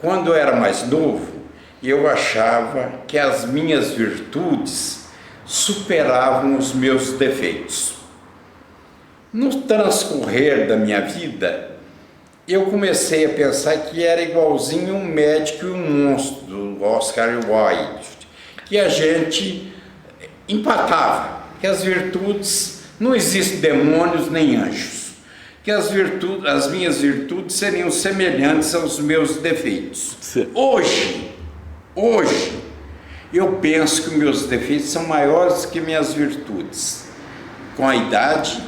quando eu era mais novo, eu achava que as minhas virtudes superavam os meus defeitos. No transcorrer da minha vida, eu comecei a pensar que era igualzinho um médico e um monstro, do Oscar Wilde, que a gente empatava, que as virtudes, não existem demônios nem anjos, que as minhas virtudes seriam semelhantes aos meus defeitos. Sim. Hoje, eu penso que meus defeitos são maiores que minhas virtudes. Com a idade,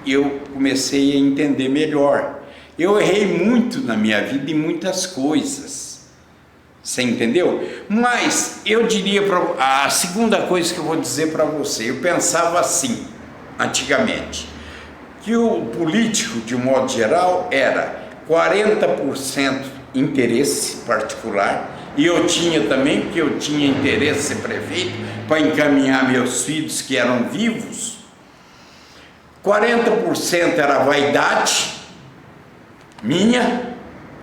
eu comecei a entender melhor. Eu errei muito na minha vida em muitas coisas. Você entendeu? Mas eu diria, a segunda coisa que eu vou dizer para você, eu pensava assim, antigamente, que o político, de um modo geral, era 40% interesse particular, e eu tinha também, porque eu tinha interesse em ser prefeito, para encaminhar meus filhos que eram vivos. 40% era vaidade minha,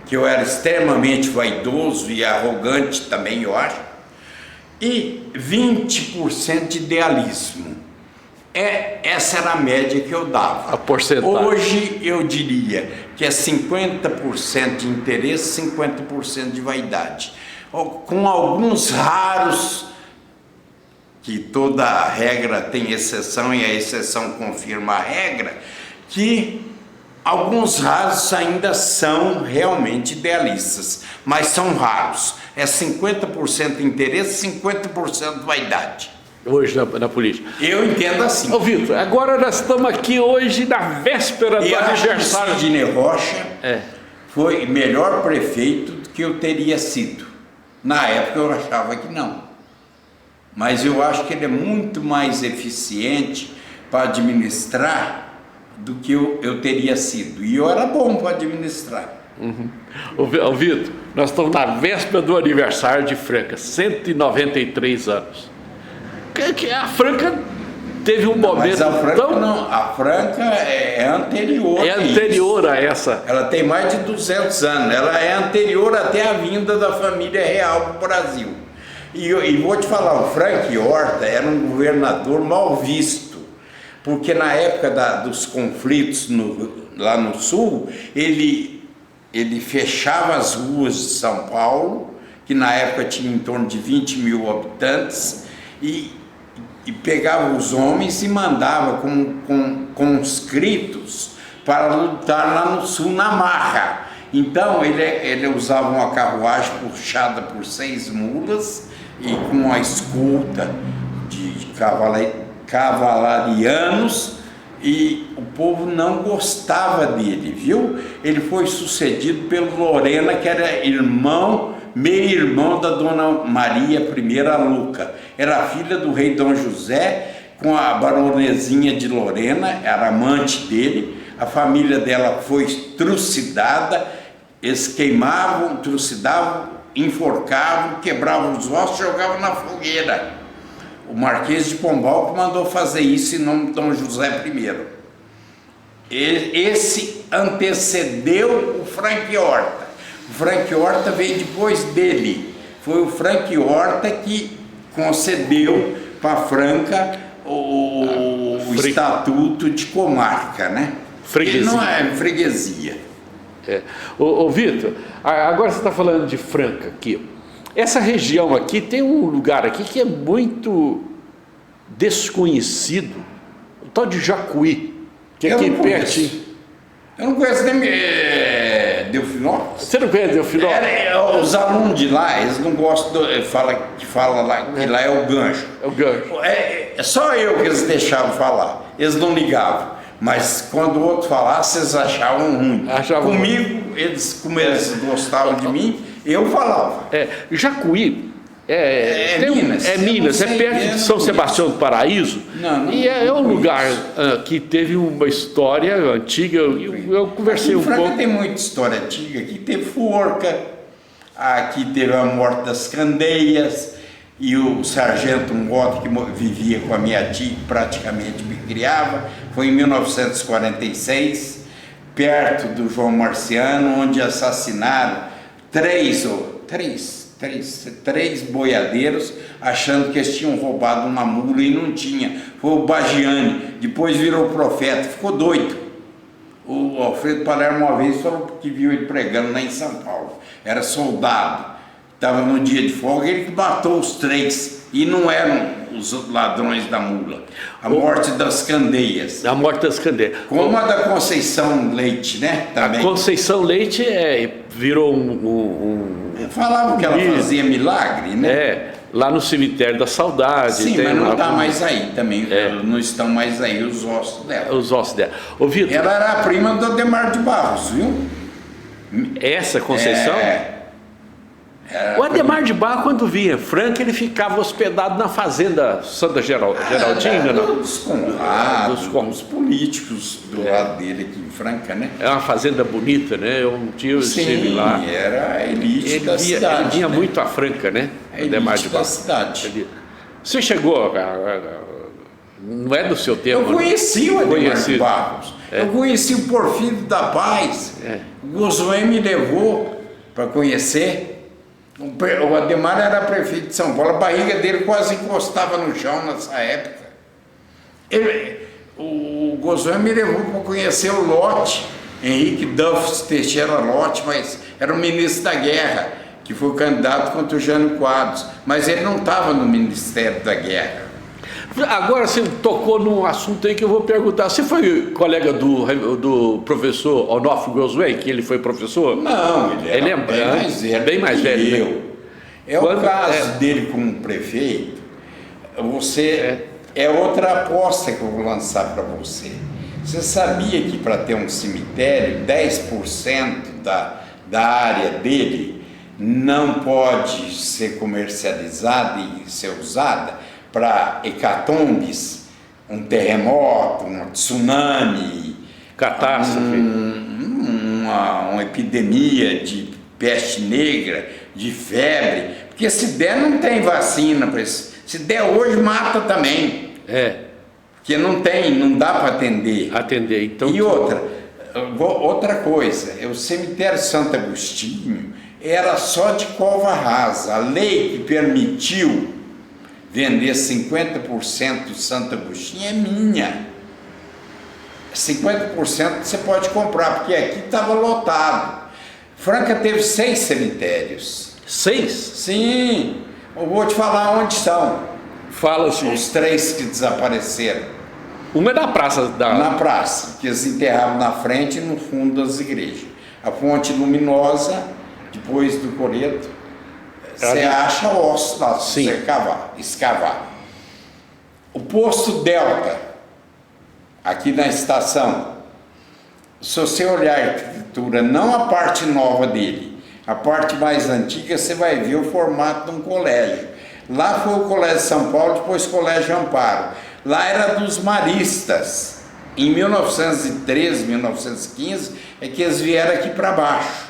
que eu era extremamente vaidoso e arrogante também, eu acho, e 20% de idealismo. Essa era a média que eu dava. A porcentagem. Hoje eu diria que é 50% de interesse, 50% de vaidade. Com alguns raros, que toda regra tem exceção e a exceção confirma a regra, que alguns raros ainda são realmente idealistas, mas são raros. É 50% interesse, 50% vaidade. Hoje na política. Eu entendo assim. Ô Vitor, agora nós estamos aqui hoje na véspera do aniversário de Sidney Rocha. Foi melhor prefeito do que eu teria sido. Na época eu achava que não. Mas eu acho que ele é muito mais eficiente para administrar do que eu teria sido. E eu era bom para administrar. Uhum. Ô Vitor, nós estamos na véspera do aniversário de Franca, 193 anos. Que a Franca teve um momento. Mas a Franca não, a Franca é anterior. É anterior a essa. Ela tem mais de 200 anos. Ela é anterior até a vinda da família real para o Brasil. E vou te falar, o Frank Horta era um governador mal visto, porque na época dos conflitos lá no sul, ele fechava as ruas de São Paulo, que na época tinha em torno de 20 mil habitantes, e pegava os homens e mandava com conscritos para lutar lá no sul na marra. Então ele usava uma carruagem puxada por 6 mulas e com a escolta de cavalarianos, e o povo não gostava dele, viu? Ele foi sucedido pelo Lorena, que era meio-irmão da Dona Maria I Luca. Era filha do rei Dom José, com a baronesinha de Lorena, era amante dele. A família dela foi trucidada, eles queimavam, trucidavam, enforcavam, quebravam os ossos e jogavam na fogueira. O Marquês de Pombal que mandou fazer isso em nome de Dom José I. Esse antecedeu o Frank Horta. O Frank Horta veio depois dele. Foi o Frank Horta que concedeu para Franca o estatuto de comarca, né? Freguesia. Ele não é freguesia. Ô Vitor, agora você está falando de Franca aqui. Essa região aqui tem um lugar aqui que é muito desconhecido, o tal de Jacuí, que é aqui pertinho. Eu não conheço nem Delfinópolis. Você não conhece Delfinópolis? Os alunos de lá, eles não gostam, que fala lá, que lá é o gancho. É o gancho. É só eu que eles deixavam falar, eles não ligavam. Mas quando o outro falasse, eles achavam ruim. Comigo, como eles gostavam de mim, eu falava. Jacuí Minas. É Minas, é perto de São Sebastião do Paraíso. E é um lugar que teve uma história antiga. Eu conversei um pouco. Tem muita história antiga. Aqui teve forca, aqui teve a morte das Candeias, e o sargento Mota, que vivia com a minha tia, que praticamente me criava, foi em 1946, perto do João Marciano, onde assassinaram três boiadeiros achando que eles tinham roubado uma mula e não tinha. Foi o Bagiani, depois virou profeta, ficou doido. O Alfredo Palermo uma vez falou que viu ele pregando lá em São Paulo. Era soldado, estava no dia de folga, ele que matou os três e não eram os ladrões da mula. A morte das Candeias. A morte das Candeias. Como a da Conceição Leite, né? Também. A Conceição Leite virou Falavam que ela fazia milagre, né? Lá no cemitério da Saudade. Sim, mas não está mais aí também. Não estão mais aí os ossos dela. Os ossos dela. Ô, Vitor, ela era a prima do Adhemar de Barros, viu? Essa Conceição? O Adhemar de Barros, quando vinha Franca, ele ficava hospedado na fazenda Santa Geraldina, não? Dos Conrados, dos políticos do lado dele aqui em Franca, né? É uma fazenda bonita, né? Um dia eu estive lá. Era a elite da cidade. Ele vinha muito a Franca, né? A elite da cidade. Você chegou, não é do seu tempo? Eu conheci o Adhemar de Barros. Eu conheci o Porfírio da Paz. O Gozoé me levou para conhecer. O Adhemar era prefeito de São Paulo, a barriga dele quase encostava no chão nessa época. O Gozoé me levou para conhecer o Lott, Henrique Duff Teixeira Lott, mas era o ministro da Guerra, que foi candidato contra o Jânio Quadros, mas ele não estava no Ministério da Guerra. Agora você tocou num assunto aí que eu vou perguntar. Você foi colega do professor Onofre Gozoé, que ele foi professor? Não, ele era bem mais velho que eu. O caso dele como prefeito, é outra aposta que eu vou lançar para você. Você sabia que para ter um cemitério, 10% da área dele não pode ser comercializada e ser usada para hecatombes, um terremoto, um tsunami, catástrofe, uma epidemia de peste negra, de febre, porque se der não tem vacina para isso. Se der hoje mata também. Porque não dá para atender. Então. E outra coisa, o cemitério Santo Agostinho era só de cova rasa. A lei que permitiu vender 50% do Santo Agostinho é minha. 50% você pode comprar, porque aqui estava lotado. Franca teve 6 cemitérios. 6? Sim. Eu vou te falar onde estão. Fala assim. Os 3 que desapareceram. Uma é na praça. Na praça, que eles enterraram na frente e no fundo das igrejas. A Fonte Luminosa, depois do Coreto. Você acha ossos lá, se você escavar. O posto Delta, aqui na estação, se você olhar a arquitetura, não a parte nova dele, a parte mais antiga, você vai ver o formato de um colégio. Lá foi o Colégio São Paulo, depois o Colégio Amparo. Lá era dos maristas. Em 1913, 1915, é que eles vieram aqui para baixo.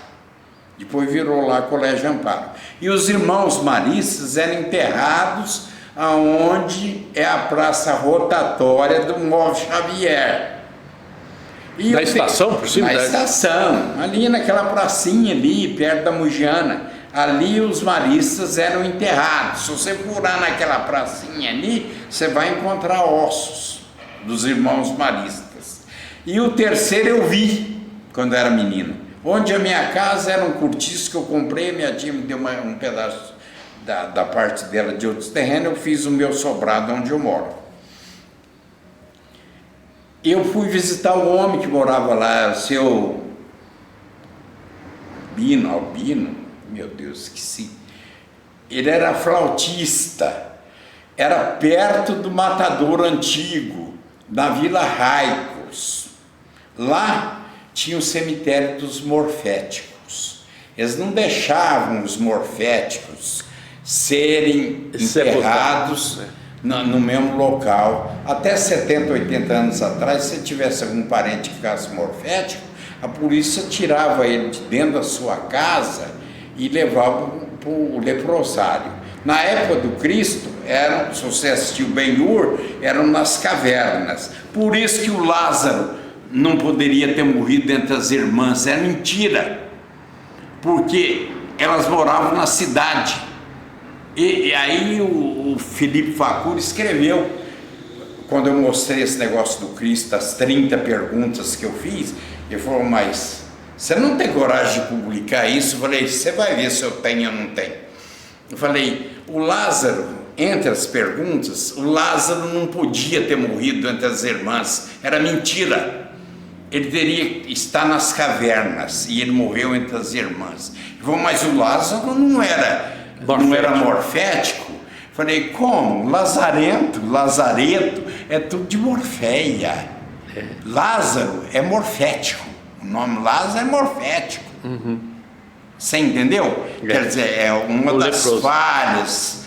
Depois virou lá Colégio Amparo. E os irmãos maristas eram enterrados aonde é a praça rotatória do Móvel Xavier. Na estação, por cima? Na estação, ali naquela pracinha ali, perto da Mugiana. Ali os maristas eram enterrados. Se você furar naquela pracinha ali, você vai encontrar ossos dos irmãos maristas. E o terceiro eu vi quando era menino. Onde a minha casa era um cortiço que eu comprei, minha tia me deu um pedaço da parte dela de outros terrenos, eu fiz o meu sobrado onde eu moro. Eu fui visitar o homem que morava lá, o seu Albino, meu Deus, esqueci. Ele era flautista, era perto do matadouro antigo, na Vila Raicos. Lá tinha o cemitério dos morféticos. Eles não deixavam os morféticos serem enterrados no mesmo local. Até 70, 80 anos atrás, se tivesse algum parente que ficasse morfético, a polícia tirava ele de dentro da sua casa e levava para o leprosário. Na época do Cristo, se você assistiu Ben-Hur, eram nas cavernas. Por isso que o Lázaro não poderia ter morrido entre as irmãs, é mentira, porque elas moravam na cidade. E aí o Felipe Facuri escreveu, quando eu mostrei esse negócio do Cristo, as 30 perguntas que eu fiz, ele falou, mas você não tem coragem de publicar isso? Eu falei, você vai ver se eu tenho ou não tenho. Eu falei, o Lázaro, entre as perguntas, o Lázaro não podia ter morrido entre as irmãs, era mentira. Ele teria que estar nas cavernas e ele morreu entre as irmãs. Ele falou, mas o Lázaro não era morfético. Falei, como? Lazareto é tudo de Morféia. Lázaro é morfético. O nome Lázaro é morfético. Você entendeu? Quer dizer, é uma das falhas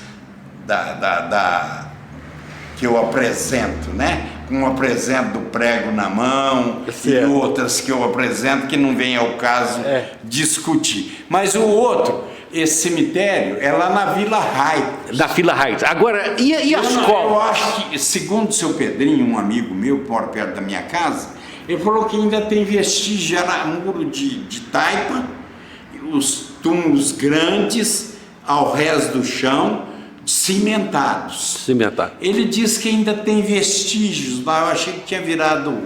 que eu apresento, né? Um apresento do prego na mão e outras que eu apresento que não vem ao caso discutir. Mas o outro, esse cemitério é lá na Vila Heights. Da Vila Heights. Agora, e as covas? Eu acho que, segundo o seu Pedrinho, um amigo meu que mora perto da minha casa, ele falou que ainda tem vestígio, era muro de taipa, os túmulos grandes ao resto do chão, cimentados. Ele diz que ainda tem vestígios lá. Eu achei que tinha virado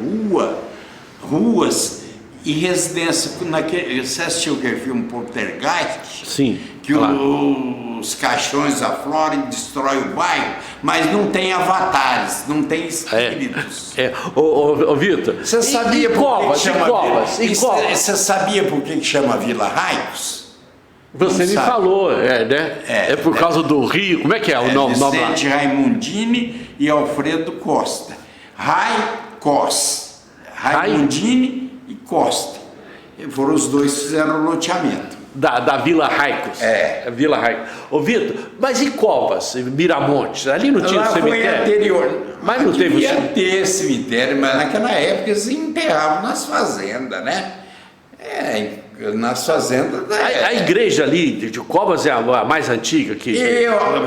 ruas e residência. Você assistiu aquele filme Poltergeist? Sim. Que os caixões afloram e destroem o bairro, mas não tem avatares, não tem espíritos. Ô Vitor, você sabia por que chama covas? Você sabia por que chama Vila Heights? Você me falou, né? É por causa do rio. Como é que é o nome? Vicente Raimundini e Alfredo Costa. Raimundini e Costa. Foram os dois que fizeram o loteamento. Da Vila Heights. Vila Heights. Ô Vitor, mas e covas, Miramontes? Ali não tinha cemitério? Foi anterior. Mas não teve ter cemitério, mas naquela época eles enterravam nas fazendas, né? Nas fazendas. A igreja ali de Covas é a mais antiga que.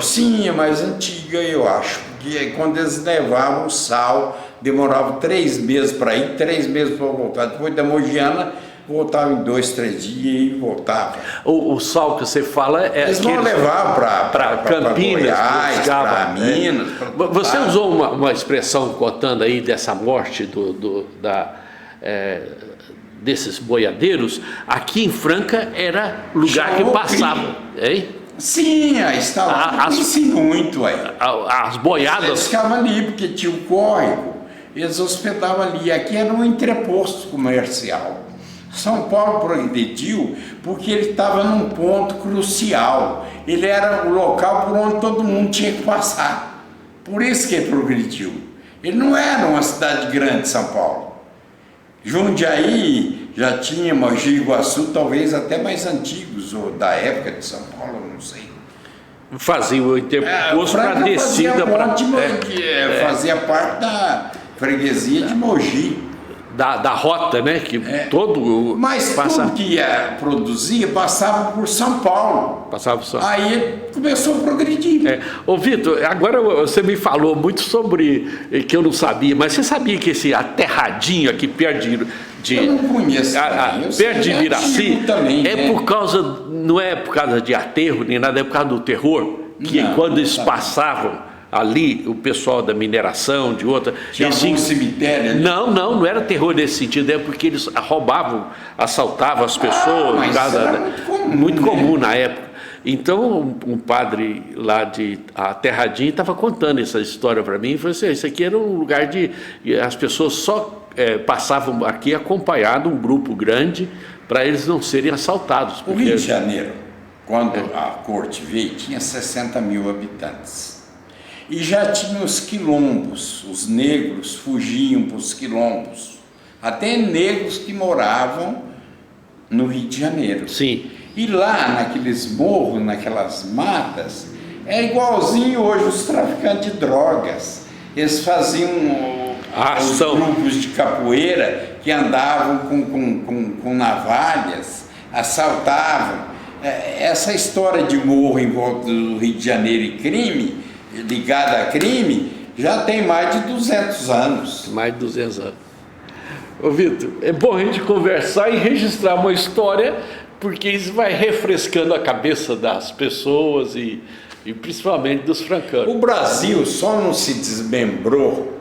Sim, a mais antiga, eu acho. Porque quando eles levavam o sal, demorava 3 meses para ir, 3 meses para voltar. Depois da Mogiana, voltava em 2, 3 dias e voltava. O sal que você fala é. Eles vão levar para Campinas, para Minas. Você usou uma expressão contando aí dessa morte desses boiadeiros. Aqui em Franca era lugar que passava, hein? Sim, estava muito aí. As boiadas. Eles ficavam ali porque tinha o córrego, eles hospedavam ali. Aqui era um entreposto comercial. São Paulo progrediu porque ele estava num ponto crucial. Ele era o local por onde todo mundo tinha que passar. Por isso que ele progrediu. Ele não era uma cidade grande, São Paulo. Jundiaí já tinha, Mogi Guaçu, talvez até mais antigos, ou da época de São Paulo, não sei. Fazia o interposto para descida para. Fazia parte da freguesia de Mogi. Da rota, né? Que todo. Mas tudo que ia produzir passava por São Paulo. Aí começou a progredir. Ô Vitor, agora você me falou muito sobre que eu não sabia, mas você sabia que esse aterradinho aqui perto eu não conheço. Perto de Miraci também, por causa, não é por causa de aterro nem nada, é por causa do terror, que quando eles passavam ali, o pessoal da mineração, de outra. Tinha um cemitério ali? Não era terror nesse sentido, é porque eles roubavam, assaltavam as pessoas. Muito comum na época. Então, um padre lá de Aterradinho estava contando essa história para mim e falou assim: isso aqui era um lugar de. As pessoas só passavam aqui acompanhado, um grupo grande, para eles não serem assaltados. O Rio de Janeiro, quando a corte veio, tinha 60 mil habitantes. E já tinha os quilombos, os negros fugiam para os quilombos. Até negros que moravam no Rio de Janeiro. Sim. E lá, naqueles morros, naquelas matas, é igualzinho hoje os traficantes de drogas. Eles faziam os grupos de capoeira que andavam com navalhas, assaltavam. Essa história de morro em volta do Rio de Janeiro e crime, ligada a crime, já tem mais de 200 anos. Mais de 200 anos. Ô Vitor, é bom a gente conversar e registrar uma história porque isso vai refrescando a cabeça das pessoas e principalmente dos francanos. O Brasil só não se desmembrou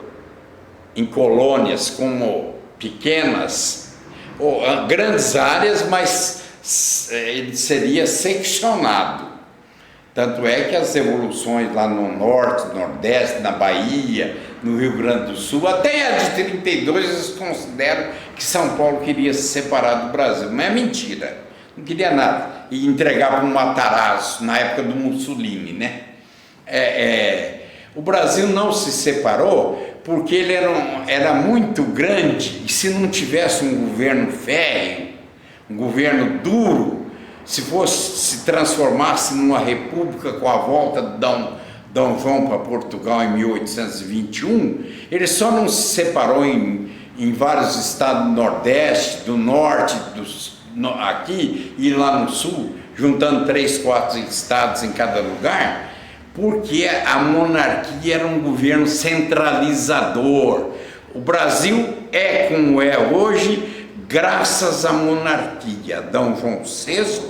em colônias como pequenas ou grandes áreas, mas ele seria seccionado. Tanto é que as revoluções lá no norte, nordeste, na Bahia, no Rio Grande do Sul, até a de 32 eles consideram que São Paulo queria se separar do Brasil, mas é mentira, não queria nada, e entregar para um Matarazzo, na época do Mussolini, né? O Brasil não se separou porque ele era muito grande, e se não tivesse um governo férreo, um governo duro, se transformasse numa república com a volta de Dom João para Portugal em 1821, ele só não se separou em vários estados do Nordeste, do Norte, aqui e lá no Sul, juntando 3, 4 estados em cada lugar, porque a monarquia era um governo centralizador. O Brasil é como é hoje, graças à monarquia, Dom João VI,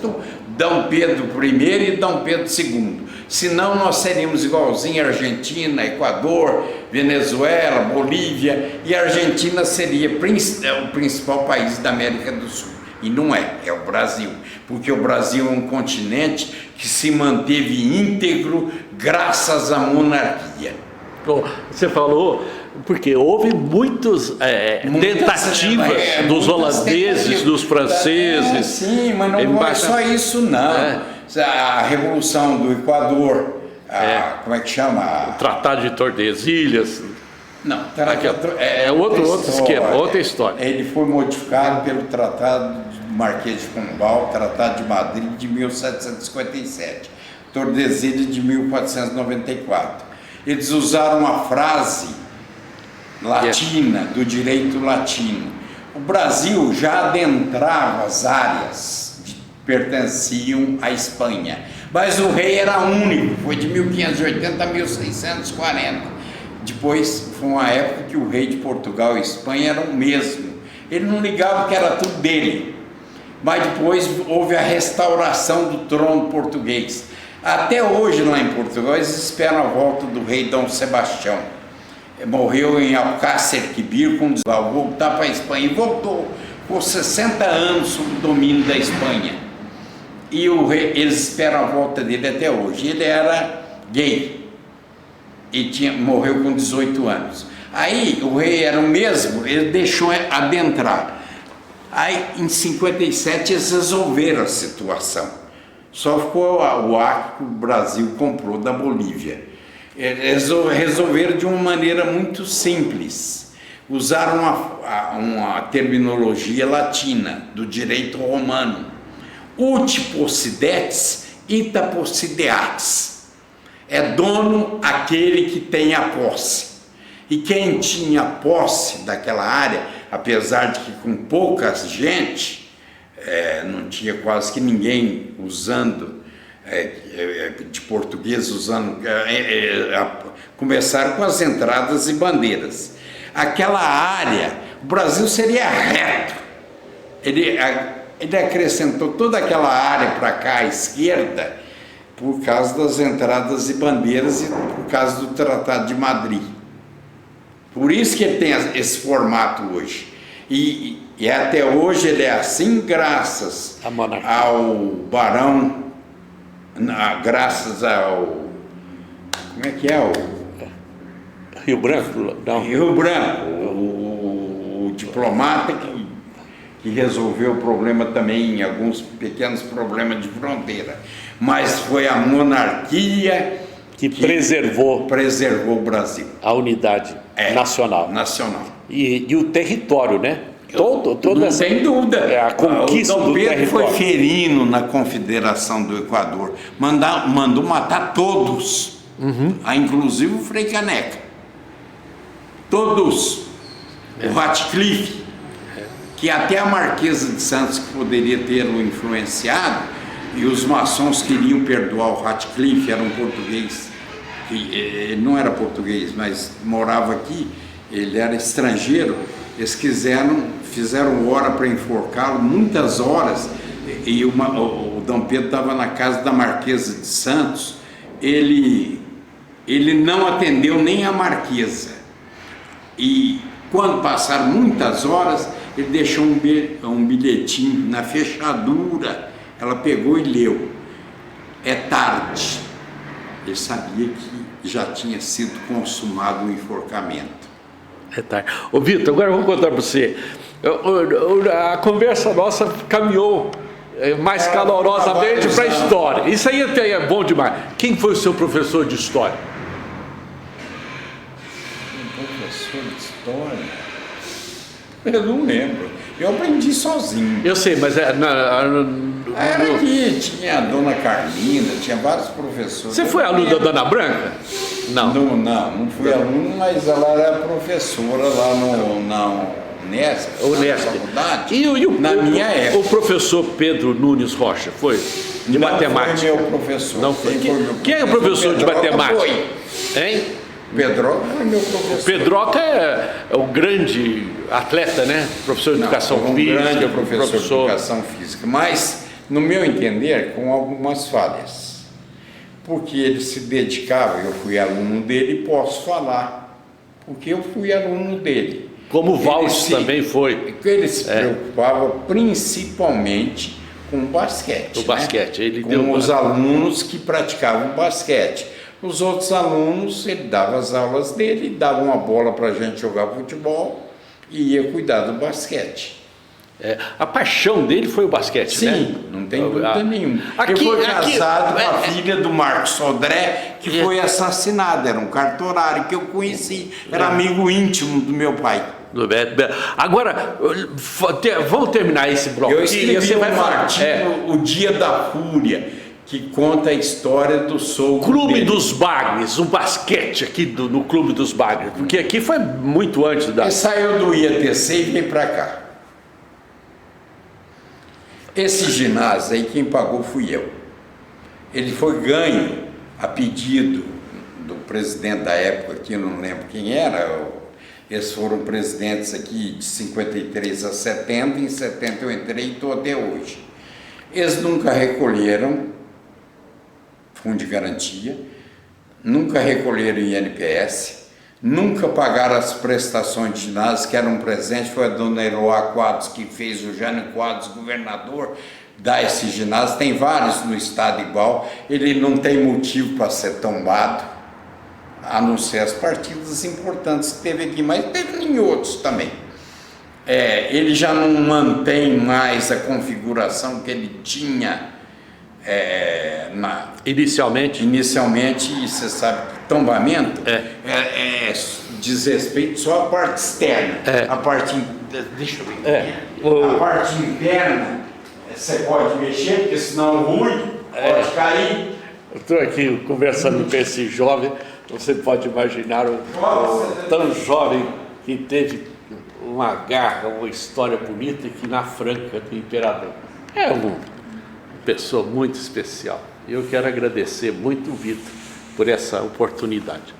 Dom Pedro I e Dom Pedro II. Senão nós seríamos igualzinho a Argentina, Equador, Venezuela, Bolívia, e a Argentina seria o principal país da América do Sul. E não é o Brasil, porque o Brasil é um continente que se manteve íntegro graças à monarquia. Bom, você falou, porque houve muitas tentativas dos holandeses, dos franceses. Sim, mas não é só isso não. A Revolução do Equador, como é que chama? O Tratado de Tordesilhas. Não, outro esquema, outra história. Ele foi modificado pelo Tratado do Marquês de Pombal, Tratado de Madrid de 1757, Tordesilhas de 1494. Eles usaram uma frase latina, do direito latino. O Brasil já adentrava as áreas que pertenciam à Espanha, mas o rei era único, foi de 1580 a 1640. Depois foi uma época que o rei de Portugal e Espanha eram o mesmo. Ele não ligava que era tudo dele. Mas depois houve a restauração do trono português. Até hoje lá em Portugal eles esperam a volta do rei Dom Sebastião. Morreu em Alcácer Quibir com voltar para a Espanha e voltou por 60 anos sob o domínio da Espanha. E eles esperam a volta dele até hoje. Ele era gay e morreu com 18 anos. Aí o rei era o mesmo, ele deixou adentrar. Aí em 57 eles resolveram a situação. Só ficou o Acre que o Brasil comprou da Bolívia. Eles resolveram de uma maneira muito simples. Usaram uma terminologia latina do direito romano. Uti possidetis, ita possideatis. É dono aquele que tem a posse. E quem tinha posse daquela área, apesar de que com pouca gente, não tinha quase que ninguém usando, de português usando, começaram com as entradas e bandeiras. Aquela área, o Brasil seria reto. Ele acrescentou toda aquela área para cá à esquerda, por causa das entradas e bandeiras e por causa do Tratado de Madrid. Por isso que ele tem esse formato hoje. E até hoje ele é assim graças ao Barão, graças ao... Como é que é? Rio Branco? Não. Rio Branco, o diplomata que resolveu o problema também, em alguns pequenos problemas de fronteira. Mas foi a monarquia que preservou o Brasil. A unidade nacional. E o território, né? Sem dúvida. A conquista do território. Dom Pedro foi ferino na Confederação do Equador. Mandou matar todos. Inclusive o Frei Caneca. Todos. O Ratcliffe, que até a Marquesa de Santos que poderia tê-lo influenciado, e os maçons queriam perdoar o Ratcliffe, era um português, ele não era português, mas morava aqui, ele era estrangeiro, eles fizeram hora para enforcá-lo, muitas horas, o Dom Pedro estava na casa da Marquesa de Santos, ele não atendeu nem a Marquesa. E quando passaram muitas horas, ele deixou um bilhetinho na fechadura. Ela pegou e leu: é tarde. Ele sabia que já tinha sido consumado o enforcamento. É tarde. Ô Vitor, agora eu vou contar para você. A conversa nossa caminhou mais calorosamente para a história. Isso aí até é bom demais. Quem foi o seu professor de história? Professor de história? Eu não lembro. Eu aprendi sozinho. Eu sei, mas era que tinha a dona Carlinda, tinha vários professores. Você foi aluno da Dona Branca? Não. Não fui aluno, mas ela era professora lá na Unesp, na faculdade, na minha época. O professor Pedro Nunes Rocha foi? De matemática? Não foi meu professor. Não foi. Quem é o professor de matemática? Hein? Pedroca foi meu professor. O Pedroca é o grande atleta, né? Professor de educação física. Grande professor de educação física, mas, no meu entender, com algumas falhas. Porque ele se dedicava, eu fui aluno dele e posso falar, porque eu fui aluno dele. Como o Valls também foi. Ele se preocupava principalmente com o basquete. O basquete. Ele com os alunos que praticavam basquete. Os outros alunos, ele dava as aulas dele, dava uma bola para a gente jogar futebol e ia cuidar do basquete. A paixão dele foi o basquete, sim, né? Sim, não tem dúvida nenhuma. Ele foi casado com a filha do Marcos Sodré, que foi assassinado. Era um cartorário que eu conheci, era amigo íntimo do meu pai. Agora, vamos terminar esse bloco. Eu escrevi um artigo, O Dia da Fúria, que conta a história do sogro Clube dele. dos Bagres, o basquete aqui no Clube dos Bagres, porque aqui foi muito antes da... Ele saiu do IATC e veio para cá. Esse ginásio aí, quem pagou fui eu. Ele foi ganho a pedido do presidente da época, que eu não lembro quem era. Eles foram presidentes aqui de 53 a 70, em 70 eu entrei e estou até hoje. Eles nunca recolheram fundo de garantia, nunca recolheram INPS, nunca pagaram as prestações de ginásio, que era um presente. Foi a dona Eloá Quadros que fez, o Jânio Quadros, governador, dar esse ginásio. Tem vários no estado igual. Ele não tem motivo para ser tombado, a não ser as partidas importantes que teve aqui, mas teve em outros também. Ele já não mantém mais a configuração que ele tinha inicialmente, você sabe que tombamento diz respeito só à parte externa. A parte, deixa eu ver. A parte interna você pode mexer, porque senão o ruim pode cair. Eu estou aqui conversando com esse jovem. Você pode imaginar tão jovem que teve uma garra, uma história bonita aqui na Franca do Imperador. É uma pessoa muito especial. Eu quero agradecer muito o Vitor por essa oportunidade.